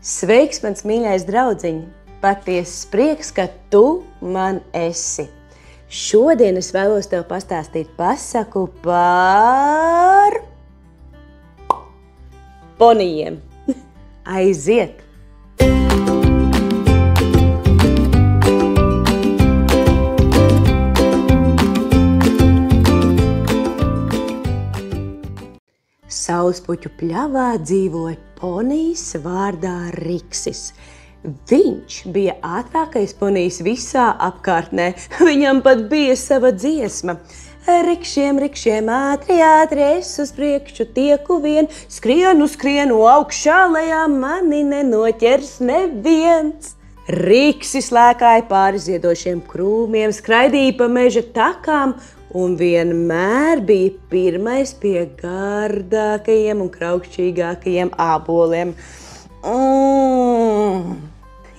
Sveiks, mans mīļais draudziņ! Patiesas prieks, ka tu man esi. Šodien es vēlos tev pastāstīt pasaku par ponijiem. Aiziet! Saulespuķu pļavā dzīvoja ponijs vārdā Riksis. Viņš bija ātrākais ponijs visā apkārtnē. Viņam pat bija sava dziesma. Rikšiem, rikšiem, ātri, ātri, es uz priekšu tieku vien. Skrienu, skrienu, augšā lejā, mani nenoķers neviens. Riksis lēkāja pāri ziedošiem krūmiem, skraidīja pa meža takām un vienmēr bija pirmais pie gardākajiem un kraukšķīgākajiem āboliem.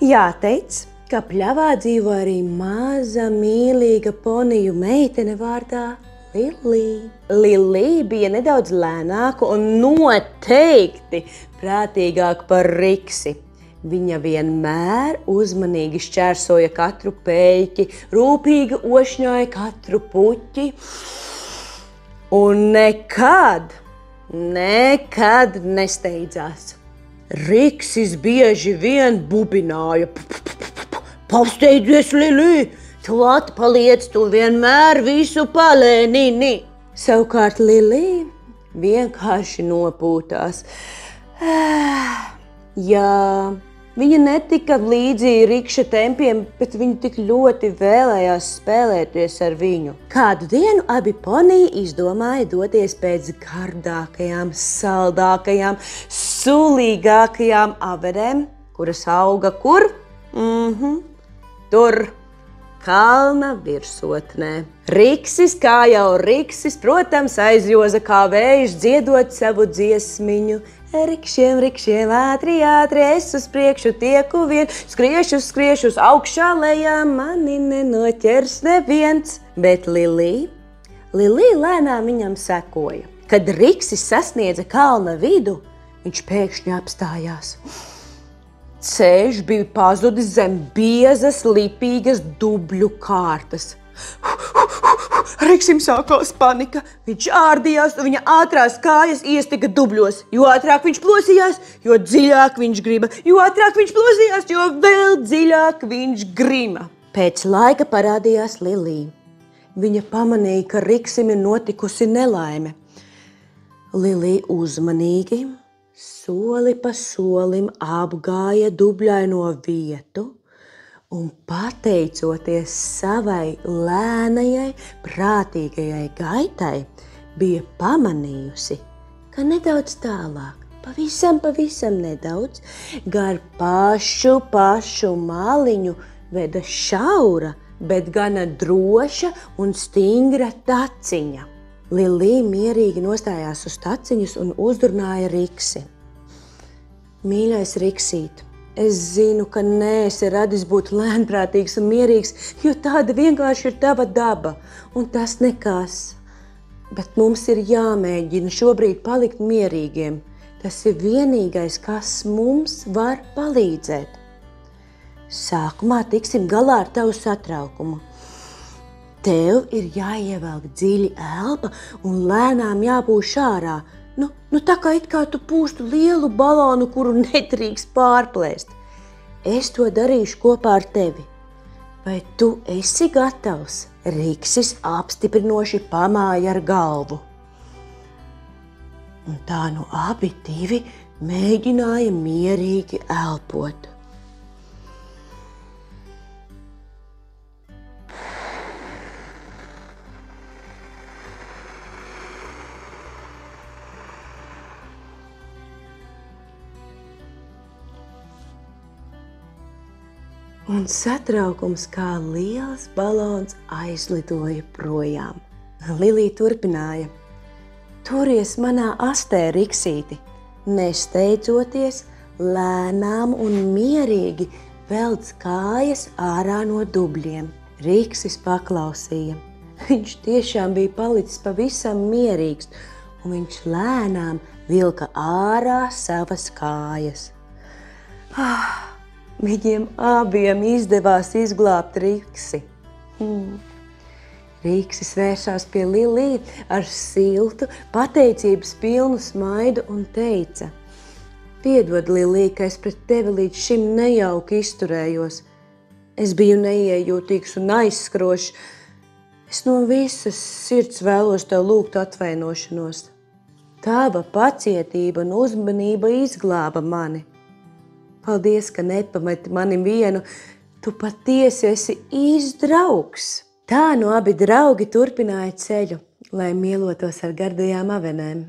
Jāteic, ka pļavā dzīvo arī maza mīlīga poniju meitene vārdā Lilī. Lilī bija nedaudz lēnāka un noteikti prātīgāka par Riksi. Viņa vienmēr uzmanīgi šķērsoja katru pēķi, rūpīgi ošņoja katru puķi un nekad nesteidzās. Riksis bieži vien bubināja. Pasteidzies, Lilī, tu atpaliec, tu vienmēr visu palēnini. Savukārt Lilī vienkārši nopūtās. Jā, viņa netika līdzi Rikša tempiem, bet viņa tik ļoti vēlējās spēlēties ar viņu. Kādu dienu abi poniji izdomāja doties pēc gardākajām, saldākajām, sulīgākajām averēm, kuras auga kur? Tur, kalna virsotnē. Riksis, kā jau Riksis, protams, aizjoza kā vējš dziedot savu dziesmiņu. Rikšiem, rikšiem, ātri, ātri, es uz priekšu tieku vien, skriešu, augšā lejā, mani nenoķers neviens. Bet Lilī lēnām viņam sekoja. Kad Riksis sasniedza kalna vidu, viņš pēkšņi apstājās. Ceļš bija pazudis zem biezas, lipīgas dubļu kārtas. Riksim sākās panika. Viņš ārdījās, un viņa ātrās kājas iestika dubļos. Jo ātrāk viņš plosījās, jo dziļāk viņš griba. Jo ātrāk viņš plosījās, jo vēl dziļāk viņš grima. Pēc laika parādījās Lilī. Viņa pamanīja, ka Riksim ir notikusi nelaime. Lilī uzmanīgi, soli pa solim apgāja dubļaino vietu, un pateicoties savai lēnajai, prātīgajai gaitai, bija pamanījusi, ka nedaudz tālāk, pavisam nedaudz, gar pašu maliņu veda šaura, bet gana droša un stingra taciņa. Lilī mierīgi nostājās uz taciņas un uzdurināja Riksi. Mīļais Riksīt, es zinu, ka neesi radis būt lēnprātīgs un mierīgs, jo tāda vienkārši ir tava daba, un tas nekas. Bet mums ir jāmēģina šobrīd palikt mierīgiem. Tas ir vienīgais, kas mums var palīdzēt. Sākumā tiksim galā ar tavu satraukumu. Tev ir jāievelk dziļi elpa un lēnām jāpūš ārā. Nu tā kā it kā tu pūstu lielu balonu, kuru nedrīkst pārplēst. Es to darīšu kopā ar tevi. Vai tu esi gatavs? Riksis apstiprinoši pamāja ar galvu. Un tā nu abi divi mēģināja mierīgi elpot. Un satraukums kā liels balons aizlidoja projām. Lilī turpināja. Turies manā astē, Riksīti, nesteidzoties, lēnām un mierīgi velc kājas ārā no dubļiem. Riksis paklausīja. Viņš tiešām bija palicis pavisam mierīgs, un viņš lēnām vilka ārā savas kājas. Viņiem abiem izdevās izglābt Riksi. Riksis vēršās pie Lilī ar siltu, pateicības pilnu smaidu un teica: Piedod, Lilī, ka es pret tevi līdz šim nejauki izturējos. Es biju neiejūtīgs un aizskrošs. Es no visas sirds vēlos tev lūgt atvainošanos. Tava pacietība un uzmanība izglāba mani. Paldies, ka nepameti mani vienu. Tu patiesi esi īsts draugs. Tā nu abi draugi turpināja ceļu, lai mielotos ar gardajām avenēm.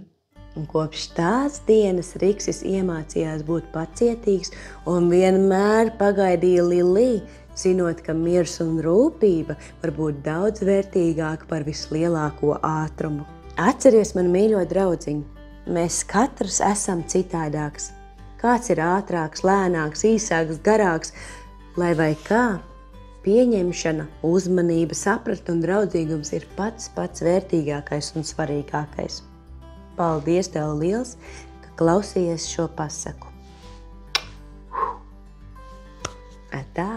Un kopš tās dienas Riksis iemācījās būt pacietīgs un vienmēr pagaidīja Lilī, zinot, ka miers un rūpība var būt daudz vērtīgāka par vislielāko ātrumu. Atceries, man mīļo draudziņ, mēs katrs esam citādāks. Kāds ir ātrāks, lēnāks, īsāks, garāks, lai vai kā, pieņemšana, uzmanība, sapratne un draudzīgums ir pats vērtīgākais un svarīgākais. Paldies tev liels, ka klausījies šo pasaku. Atā!